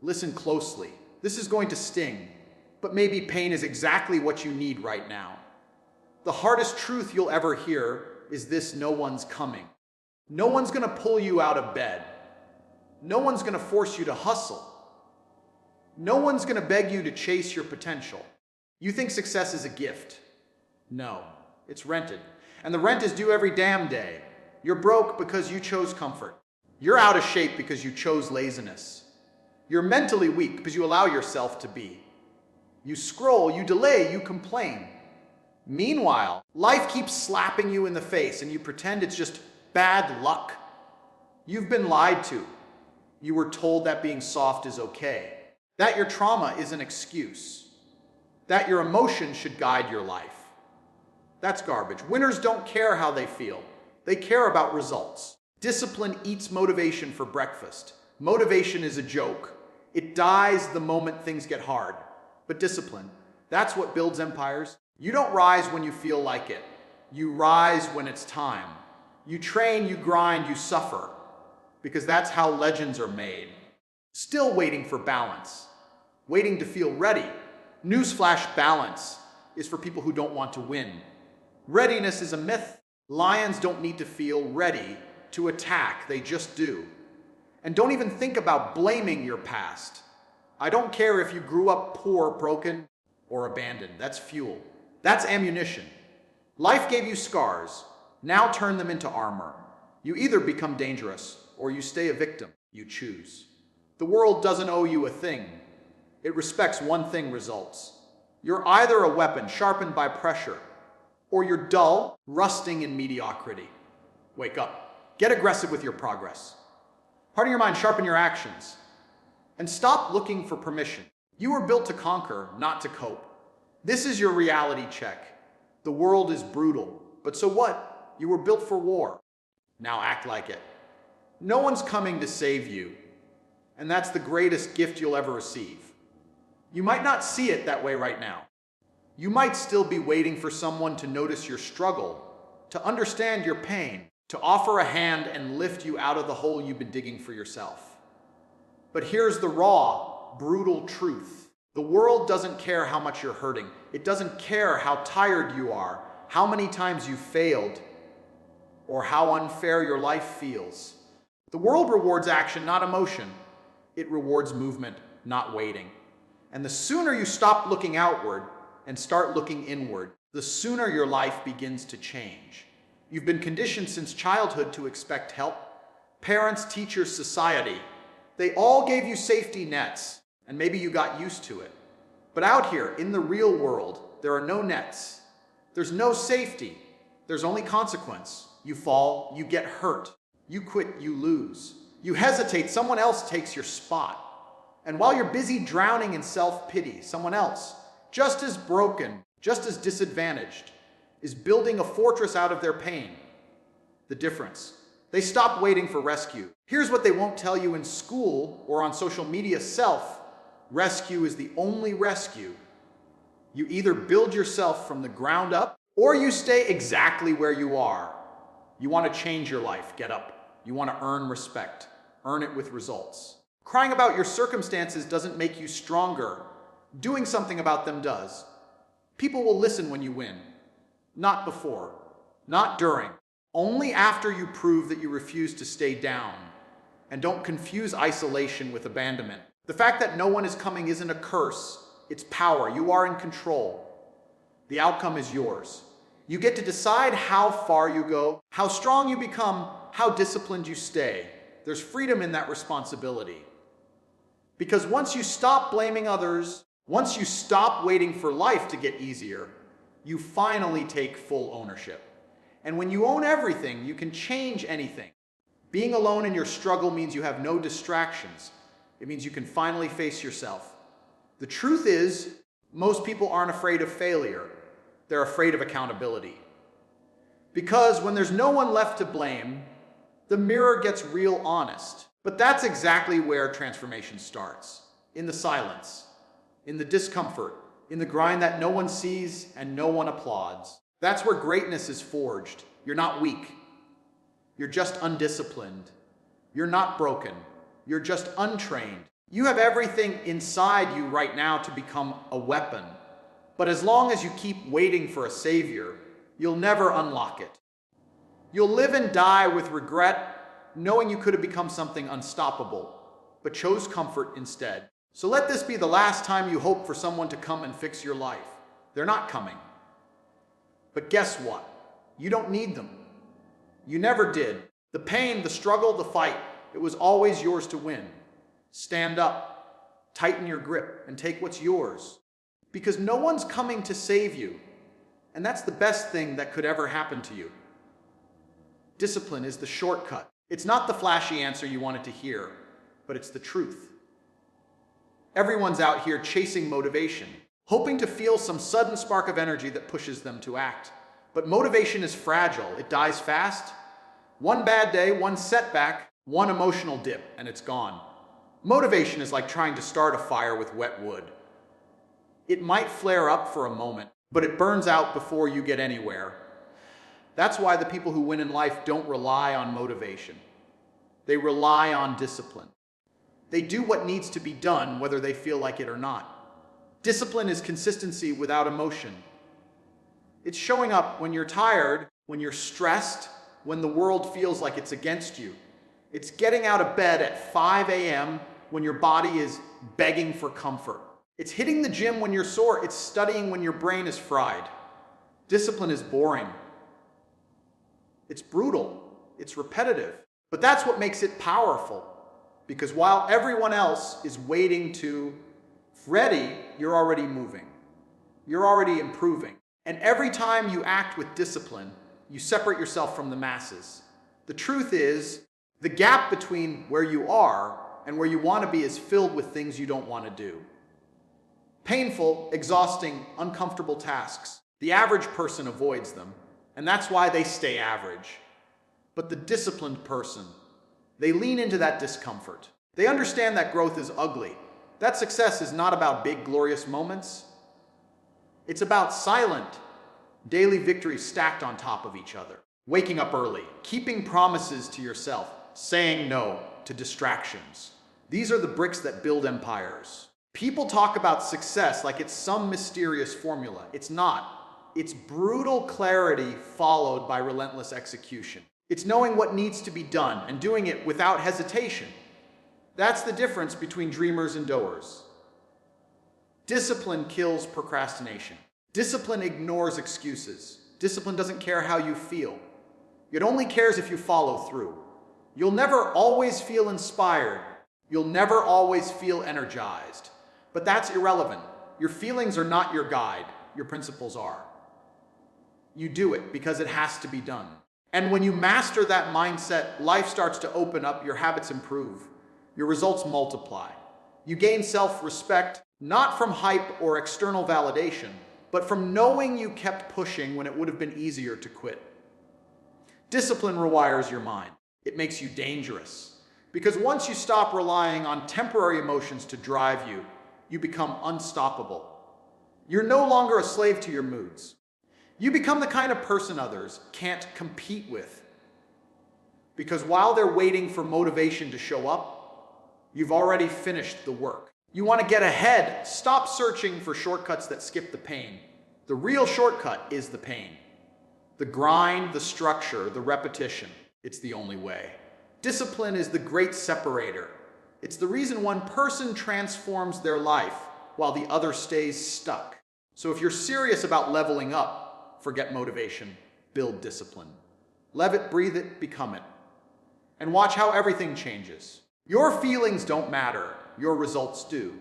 Listen closely. This is going to sting, but maybe pain is exactly what you need right now. The hardest truth you'll ever hear is this: no one's coming. No one's gonna pull you out of bed. No one's gonna force you to hustle. No one's gonna beg you to chase your potential. You think success is a gift. No, it's rented. And the rent is due every damn day. You're broke because you chose comfort. You're out of shape because you chose laziness. You're mentally weak because you allow yourself to be. You scroll, you delay, you complain. Meanwhile, life keeps slapping you in the face and you pretend it's just bad luck. You've been lied to. You were told that being soft is okay, that your trauma is an excuse, that your emotions should guide your life. That's garbage. Winners don't care how they feel. They care about results. Discipline eats motivation for breakfast. Motivation is a joke. It dies the moment things get hard. But discipline, that's what builds empires. You don't rise when you feel like it. You rise when it's time. You train, you grind, you suffer. Because that's how legends are made. Still waiting for balance. Waiting to feel ready. Newsflash: balance is for people who don't want to win. Readiness is a myth. Lions don't need to feel ready to attack. They just do. And don't even think about blaming your past. I don't care if you grew up poor, broken, or abandoned. That's fuel. That's ammunition. Life gave you scars. Now turn them into armor. You either become dangerous or you stay a victim. You choose. The world doesn't owe you a thing. It respects one thing: results. You're either a weapon sharpened by pressure, or you're dull, rusting in mediocrity. Wake up. Get aggressive with your progress. Harden your mind, sharpen your actions. And stop looking for permission. You were built to conquer, not to cope. This is your reality check. The world is brutal, but so what? You were built for war. Now act like it. No one's coming to save you, and that's the greatest gift you'll ever receive. You might not see it that way right now. You might still be waiting for someone to notice your struggle, to understand your pain, to offer a hand and lift you out of the hole you've been digging for yourself. But here's the raw, brutal truth. The world doesn't care how much you're hurting. It doesn't care how tired you are, how many times you failed, or how unfair your life feels. The world rewards action, not emotion. It rewards movement, not waiting. And the sooner you stop looking outward and start looking inward, the sooner your life begins to change. You've been conditioned since childhood to expect help. Parents, teachers, society, they all gave you safety nets, and maybe you got used to it. But out here, in the real world, there are no nets. There's no safety. There's only consequence. You fall, you get hurt. You quit, you lose. You hesitate, someone else takes your spot. And while you're busy drowning in self-pity, someone else, just as broken, just as disadvantaged, is building a fortress out of their pain. The difference: they stop waiting for rescue. Here's what they won't tell you in school or on social media: self-rescue is the only rescue. You either build yourself from the ground up, or you stay exactly where you are. You want to change your life, get up. You want to earn respect, earn it with results. Crying about your circumstances doesn't make you stronger. Doing something about them does. People will listen when you win. Not before, not during. Only after you prove that you refuse to stay down. And don't confuse isolation with abandonment. The fact that no one is coming isn't a curse. It's power. You are in control. The outcome is yours. You get to decide how far you go, how strong you become, how disciplined you stay. There's freedom in that responsibility. Because once you stop blaming others, once you stop waiting for life to get easier, you finally take full ownership. And when you own everything, you can change anything. Being alone in your struggle means you have no distractions. It means you can finally face yourself. The truth is, most people aren't afraid of failure. They're afraid of accountability. Because when there's no one left to blame, the mirror gets real honest. But that's exactly where transformation starts. In the silence, in the discomfort, in the grind that no one sees and no one applauds. That's where greatness is forged. You're not weak. You're just undisciplined. You're not broken. You're just untrained. You have everything inside you right now to become a weapon. But as long as you keep waiting for a savior, you'll never unlock it. You'll live and die with regret, knowing you could have become something unstoppable, but chose comfort instead. So let this be the last time you hope for someone to come and fix your life. They're not coming. But guess what? You don't need them. You never did. The pain, the struggle, the fight, it was always yours to win. Stand up, tighten your grip, and take what's yours. Because no one's coming to save you, and that's the best thing that could ever happen to you. Discipline is the shortcut. It's not the flashy answer you wanted to hear, but it's the truth. Everyone's out here chasing motivation, hoping to feel some sudden spark of energy that pushes them to act. But motivation is fragile. It dies fast. One bad day, one setback, one emotional dip, and it's gone. Motivation is like trying to start a fire with wet wood. It might flare up for a moment, but it burns out before you get anywhere. That's why the people who win in life don't rely on motivation. They rely on discipline. They do what needs to be done, whether they feel like it or not. Discipline is consistency without emotion. It's showing up when you're tired, when you're stressed, when the world feels like it's against you. It's getting out of bed at 5 a.m. when your body is begging for comfort. It's hitting the gym when you're sore. It's studying when your brain is fried. Discipline is boring. It's brutal. It's repetitive. But that's what makes it powerful. Because while everyone else is waiting to ready, you're already moving. You're already improving. And every time you act with discipline, you separate yourself from the masses. The truth is, the gap between where you are and where you want to be is filled with things you don't want to do. Painful, exhausting, uncomfortable tasks. The average person avoids them, and that's why they stay average. But the disciplined person, they lean into that discomfort. They understand that growth is ugly. That success is not about big, glorious moments. It's about silent, daily victories stacked on top of each other. Waking up early, keeping promises to yourself, saying no to distractions. These are the bricks that build empires. People talk about success like it's some mysterious formula. It's not. It's brutal clarity followed by relentless execution. It's knowing what needs to be done and doing it without hesitation. That's the difference between dreamers and doers. Discipline kills procrastination. Discipline ignores excuses. Discipline doesn't care how you feel. It only cares if you follow through. You'll never always feel inspired. You'll never always feel energized. But that's irrelevant. Your feelings are not your guide. Your principles are. You do it because it has to be done. And when you master that mindset, life starts to open up, your habits improve, your results multiply. You gain self-respect, not from hype or external validation, but from knowing you kept pushing when it would have been easier to quit. Discipline rewires your mind. It makes you dangerous. Because once you stop relying on temporary emotions to drive you, you become unstoppable. You're no longer a slave to your moods. You become the kind of person others can't compete with. Because while they're waiting for motivation to show up, you've already finished the work. You want to get ahead. Stop searching for shortcuts that skip the pain. The real shortcut is the pain. The grind, the structure, the repetition. It's the only way. Discipline is the great separator. It's the reason one person transforms their life while the other stays stuck. So if you're serious about leveling up, forget motivation, build discipline. Live it, breathe it, become it. And watch how everything changes. Your feelings don't matter, your results do.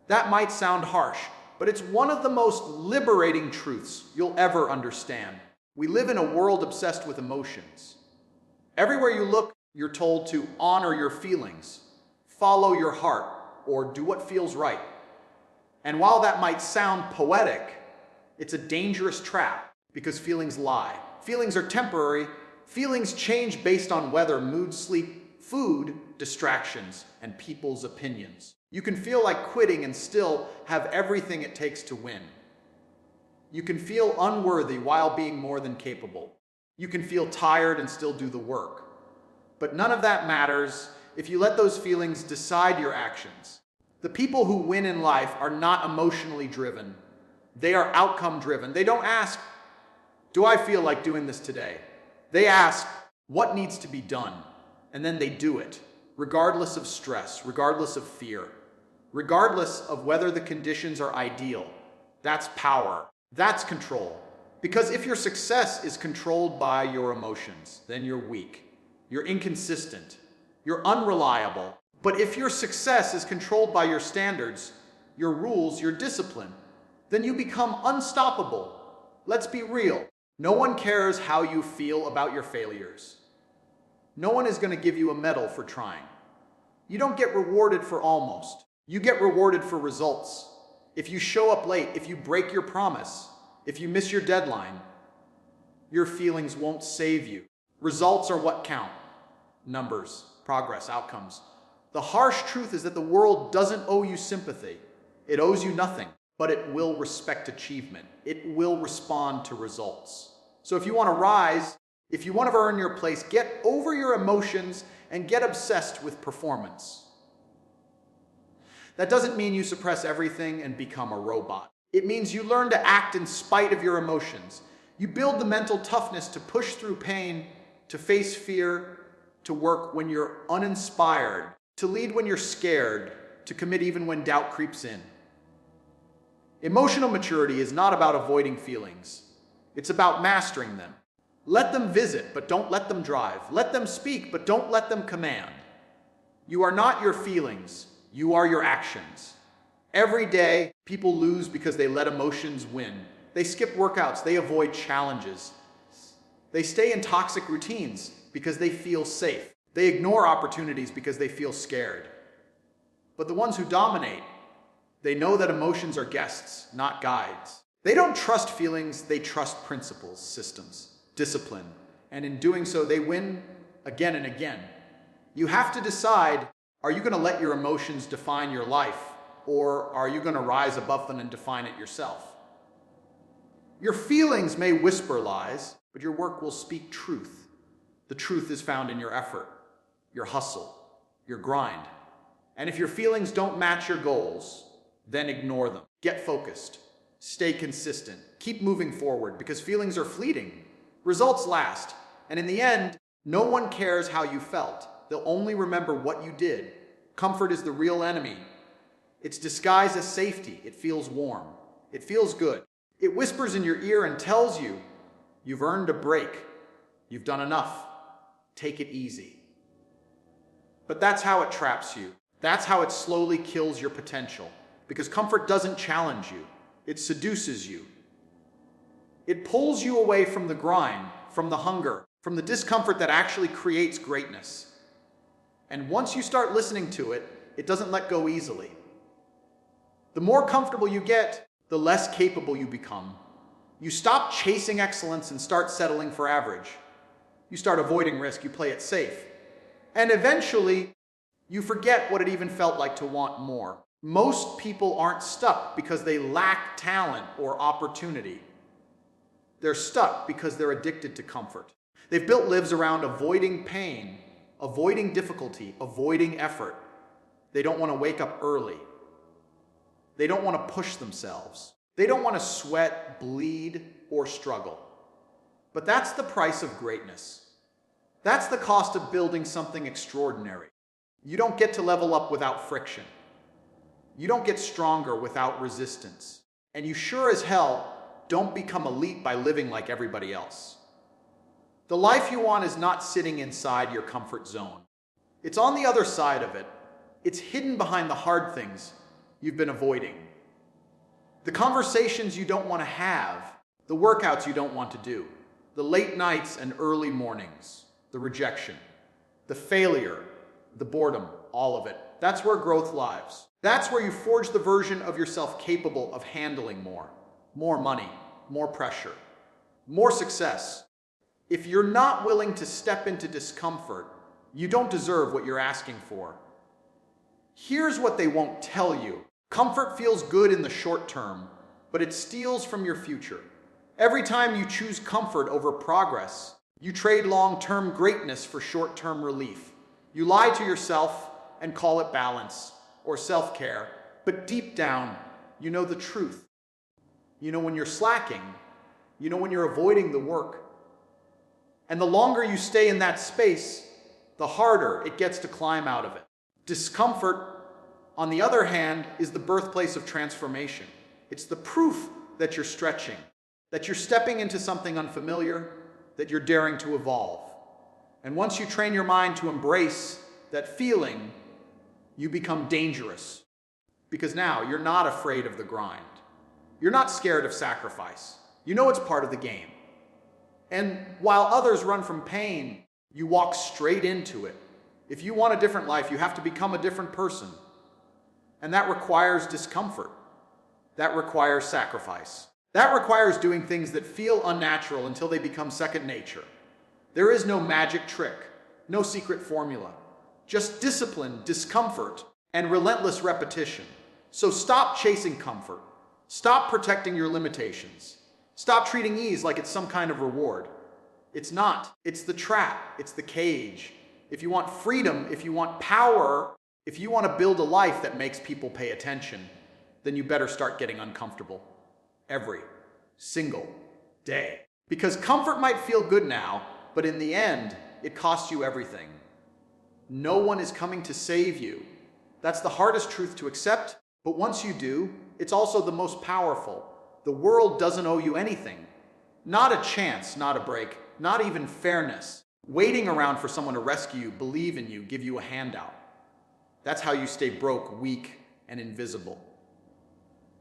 That might sound harsh, but it's one of the most liberating truths you'll ever understand. We live in a world obsessed with emotions. Everywhere you look, you're told to honor your feelings, follow your heart, or do what feels right. And while that might sound poetic, it's a dangerous trap because feelings lie. Feelings are temporary. Feelings change based on weather, mood, sleep, food, distractions, and people's opinions. You can feel like quitting and still have everything it takes to win. You can feel unworthy while being more than capable. You can feel tired and still do the work. But none of that matters if you let those feelings decide your actions. The people who win in life are not emotionally driven. They are outcome driven. They don't ask, do I feel like doing this today? They ask, what needs to be done? And then they do it, regardless of stress, regardless of fear, regardless of whether the conditions are ideal. That's power. That's control. Because if your success is controlled by your emotions, then you're weak. You're inconsistent. You're unreliable. But if your success is controlled by your standards, your rules, your discipline, then you become unstoppable. Let's be real. No one cares how you feel about your failures. No one is going to give you a medal for trying. You don't get rewarded for almost. You get rewarded for results. If you show up late, if you break your promise, if you miss your deadline, your feelings won't save you. Results are what count. Numbers, progress, outcomes. The harsh truth is that the world doesn't owe you sympathy. It owes you nothing, but it will respect achievement. It will respond to results. So if you want to rise, if you want to earn your place, get over your emotions and get obsessed with performance. That doesn't mean you suppress everything and become a robot. It means you learn to act in spite of your emotions. You build the mental toughness to push through pain, to face fear, to work when you're uninspired, to lead when you're scared, to commit even when doubt creeps in. Emotional maturity is not about avoiding feelings. It's about mastering them. Let them visit, but don't let them drive. Let them speak, but don't let them command. You are not your feelings. You are your actions. Every day, people lose because they let emotions win. They skip workouts. They avoid challenges. They stay in toxic routines because they feel safe. They ignore opportunities because they feel scared. But the ones who dominate, they know that emotions are guests, not guides. They don't trust feelings, they trust principles, systems, discipline. And in doing so, they win again and again. You have to decide, are you going to let your emotions define your life, or are you going to rise above them and define it yourself? Your feelings may whisper lies, but your work will speak truth. The truth is found in your effort, your hustle, your grind. And if your feelings don't match your goals, then ignore them. Get focused. Stay consistent. Keep moving forward because feelings are fleeting. Results last. And in the end, no one cares how you felt. They'll only remember what you did. Comfort is the real enemy. It's disguised as safety. It feels warm. It feels good. It whispers in your ear and tells you, you've earned a break. You've done enough. Take it easy. But that's how it traps you. That's how it slowly kills your potential. Because comfort doesn't challenge you. It seduces you. It pulls you away from the grind, from the hunger, from the discomfort that actually creates greatness. And once you start listening to it, it doesn't let go easily. The more comfortable you get, the less capable you become. You stop chasing excellence and start settling for average. You start avoiding risk, you play it safe. And eventually, you forget what it even felt like to want more. Most people aren't stuck because they lack talent or opportunity. They're stuck because they're addicted to comfort. They've built lives around avoiding pain, avoiding difficulty, avoiding effort. They don't want to wake up early. They don't want to push themselves. They don't want to sweat, bleed, or struggle. But that's the price of greatness. That's the cost of building something extraordinary. You don't get to level up without friction. You don't get stronger without resistance. And you sure as hell don't become elite by living like everybody else. The life you want is not sitting inside your comfort zone. It's on the other side of it. It's hidden behind the hard things you've been avoiding. The conversations you don't want to have, the workouts you don't want to do, the late nights and early mornings, the rejection, the failure, the boredom, all of it. That's where growth lives. That's where you forge the version of yourself capable of handling more. More money, more pressure, more success. If you're not willing to step into discomfort, you don't deserve what you're asking for. Here's what they won't tell you. Comfort feels good in the short term, but it steals from your future. Every time you choose comfort over progress, you trade long-term greatness for short-term relief. You lie to yourself and call it balance or self-care, but deep down, you know the truth. You know when you're slacking. You know when you're avoiding the work. And the longer you stay in that space, the harder it gets to climb out of it. Discomfort, on the other hand, is the birthplace of transformation. It's the proof that you're stretching, that you're stepping into something unfamiliar, that you're daring to evolve. And once you train your mind to embrace that feeling, you become dangerous. Because now you're not afraid of the grind. You're not scared of sacrifice. You know it's part of the game. And while others run from pain, you walk straight into it. If you want a different life, you have to become a different person. And that requires discomfort. That requires sacrifice. That requires doing things that feel unnatural until they become second nature. There is no magic trick, no secret formula, just discipline, discomfort, and relentless repetition. So stop chasing comfort. Stop protecting your limitations. Stop treating ease like it's some kind of reward. It's not. It's the trap. It's the cage. If you want freedom, if you want power, if you want to build a life that makes people pay attention, then you better start getting uncomfortable every single day. Because comfort might feel good now, but in the end, it costs you everything. No one is coming to save you. That's the hardest truth to accept, but once you do, it's also the most powerful. The world doesn't owe you anything. Not a chance, not a break, not even fairness. Waiting around for someone to rescue you, believe in you, give you a handout. That's how you stay broke, weak, and invisible.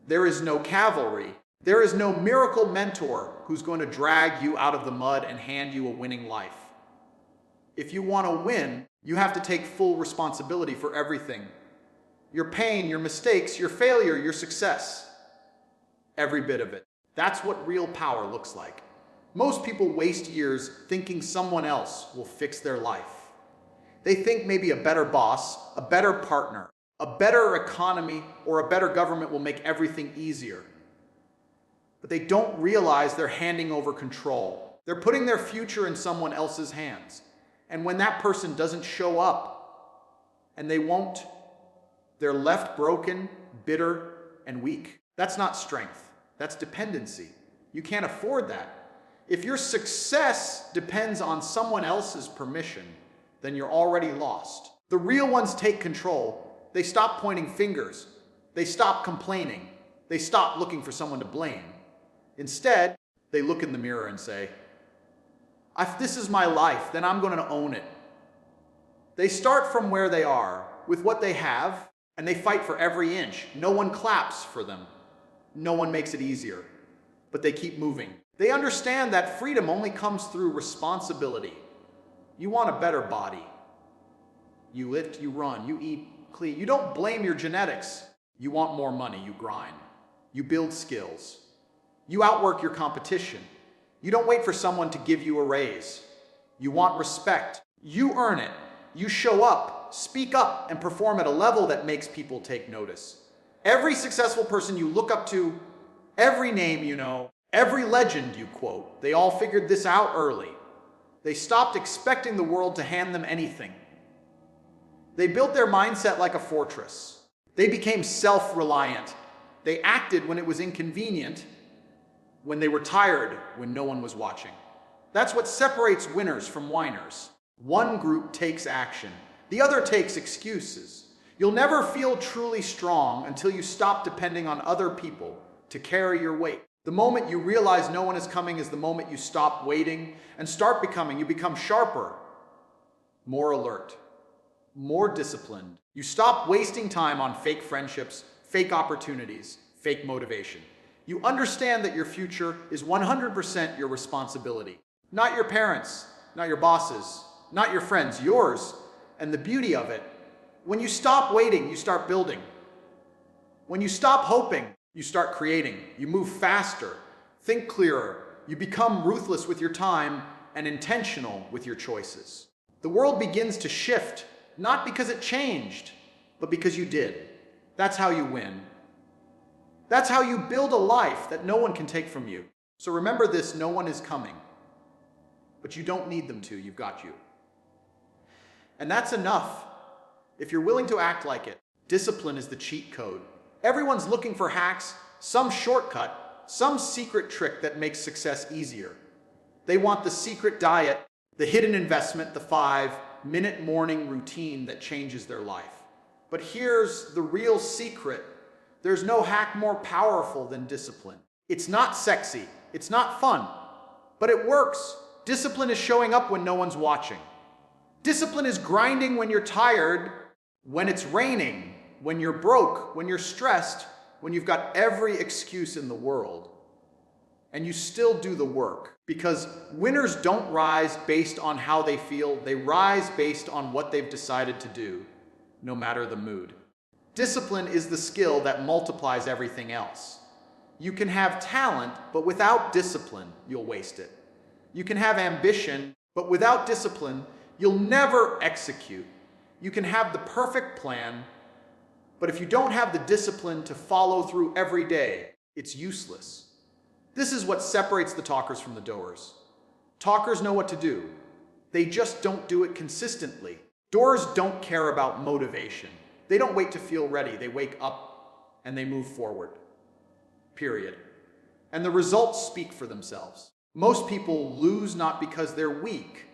There is no cavalry. There is no miracle mentor who's going to drag you out of the mud and hand you a winning life. If you want to win, you have to take full responsibility for everything. Your pain, your mistakes, your failure, your success. Every bit of it. That's what real power looks like. Most people waste years thinking someone else will fix their life. They think maybe a better boss, a better partner, a better economy, or a better government will make everything easier. But they don't realize they're handing over control. They're putting their future in someone else's hands. And when that person doesn't show up, and they won't, they're left broken, bitter, and weak. That's not strength. That's dependency. You can't afford that. If your success depends on someone else's permission, then you're already lost. The real ones take control. They stop pointing fingers. They stop complaining. They stop looking for someone to blame. Instead, they look in the mirror and say, if this is my life, then I'm going to own it. They start from where they are, with what they have, and they fight for every inch. No one claps for them. No one makes it easier. But they keep moving. They understand that freedom only comes through responsibility. You want a better body. You lift, you run, you eat clean. You don't blame your genetics. You want more money, you grind. You build skills. You outwork your competition. You don't wait for someone to give you a raise. You want respect. You earn it. You show up, speak up, and perform at a level that makes people take notice. Every successful person you look up to, every name you know, every legend you quote, they all figured this out early. They stopped expecting the world to hand them anything. They built their mindset like a fortress. They became self-reliant. They acted when it was inconvenient, when they were tired, when no one was watching. That's what separates winners from whiners. One group takes action. The other takes excuses. You'll never feel truly strong until you stop depending on other people to carry your weight. The moment you realize no one is coming is the moment you stop waiting and start becoming. You become sharper, more alert, more disciplined. You stop wasting time on fake friendships, fake opportunities, fake motivation. You understand that your future is 100% your responsibility. Not your parents, not your bosses, not your friends, yours. And the beauty of it, when you stop waiting, you start building. When you stop hoping, you start creating. You move faster, think clearer. You become ruthless with your time and intentional with your choices. The world begins to shift, not because it changed, but because you did. That's how you win. That's how you build a life that no one can take from you. So remember this, no one is coming. But you don't need them to, you've got you. And that's enough. If you're willing to act like it, discipline is the cheat code. Everyone's looking for hacks, some shortcut, some secret trick that makes success easier. They want the secret diet, the hidden investment, the 5-minute morning routine that changes their life. But here's the real secret. There's no hack more powerful than discipline. It's not sexy, it's not fun, but it works. Discipline is showing up when no one's watching. Discipline is grinding when you're tired, when it's raining, when you're broke, when you're stressed, when you've got every excuse in the world. And you still do the work. Because winners don't rise based on how they feel, they rise based on what they've decided to do, no matter the mood. Discipline is the skill that multiplies everything else. You can have talent, but without discipline, you'll waste it. You can have ambition, but without discipline, you'll never execute. You can have the perfect plan, but if you don't have the discipline to follow through every day, it's useless. This is what separates the talkers from the doers. Talkers know what to do. They just don't do it consistently. Doers don't care about motivation. They don't wait to feel ready. They wake up and they move forward. Period. And the results speak for themselves. Most people lose not because they're weak,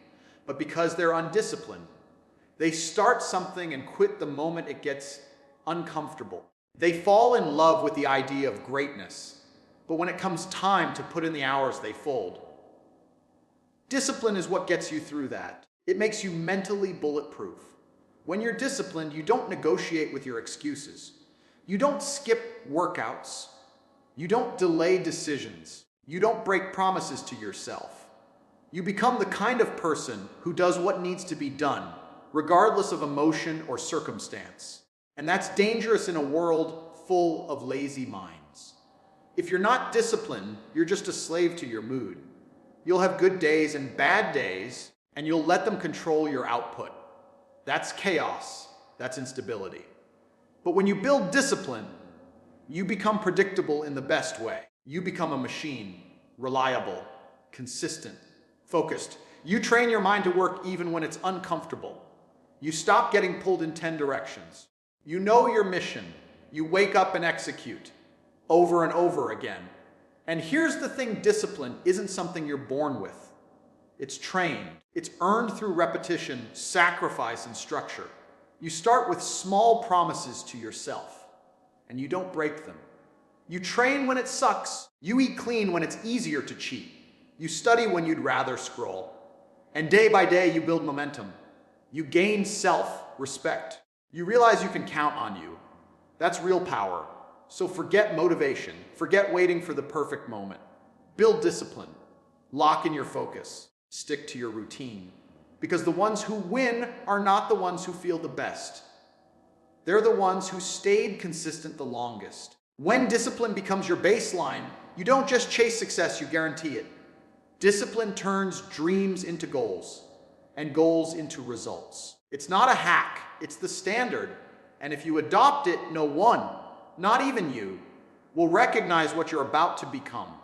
but because they're undisciplined. They start something and quit the moment it gets uncomfortable. They fall in love with the idea of greatness, but when it comes time to put in the hours, they fold. Discipline is what gets you through that. It makes you mentally bulletproof. When you're disciplined, you don't negotiate with your excuses. You don't skip workouts. You don't delay decisions. You don't break promises to yourself. You become the kind of person who does what needs to be done, regardless of emotion or circumstance. And that's dangerous in a world full of lazy minds. If you're not disciplined, you're just a slave to your mood. You'll have good days and bad days, and you'll let them control your output. That's chaos. That's instability. But when you build discipline, you become predictable in the best way. You become a machine, reliable, consistent, focused. You train your mind to work even when it's uncomfortable. You stop getting pulled in 10 directions. You know your mission. You wake up and execute over and over again. And here's the thing, discipline isn't something you're born with. It's trained. It's earned through repetition, sacrifice, and structure. You start with small promises to yourself, and you don't break them. You train when it sucks. You eat clean when it's easier to cheat. You study when you'd rather scroll. And day by day, you build momentum. You gain self-respect. You realize you can count on you. That's real power. So forget motivation. Forget waiting for the perfect moment. Build discipline. Lock in your focus. Stick to your routine. Because the ones who win are not the ones who feel the best. They're the ones who stayed consistent the longest. When discipline becomes your baseline, you don't just chase success, you guarantee it. Discipline turns dreams into goals, and goals into results. It's not a hack, it's the standard. And if you adopt it, no one, not even you, will recognize what you're about to become.